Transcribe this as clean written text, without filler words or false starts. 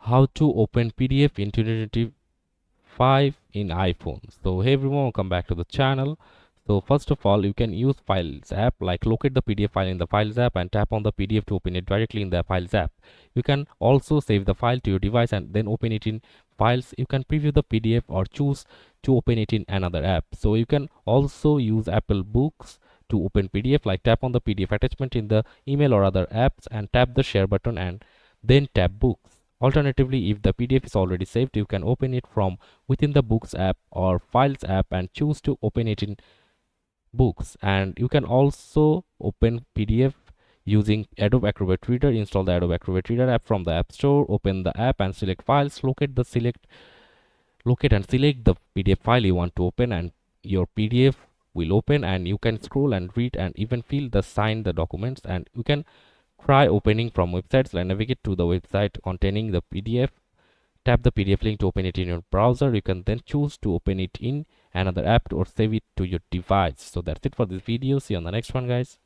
how to open PDF in 2025 in iPhone. So hey everyone, welcome back to the channel. So first of all, you can use Files app, like locate the PDF file in the Files app and tap on the PDF to open it directly in the Files app. You can also save the file to your device and then open it in Files. You can preview the PDF or choose to open it in another app. So you can also use Apple Books to open PDF, like tap on the PDF attachment in the email or other apps and tap the share button and then tap Books. Alternatively, if the PDF is already saved, you can open it from within the Books app or Files app and choose to open it in Books. And you can also open PDF using Adobe Acrobat Reader. Install the Adobe Acrobat Reader app from the App Store. Open the app and select Files. Locate and select the PDF file you want to open, and your PDF will open, and you can scroll and read and even feel the sign the documents. And you can try opening from websites, like navigate to the website containing the PDF. Tap the PDF link to open it in your browser. You can then choose to open it in another app or save it to your device. So that's it for this video. See you on the next one, guys.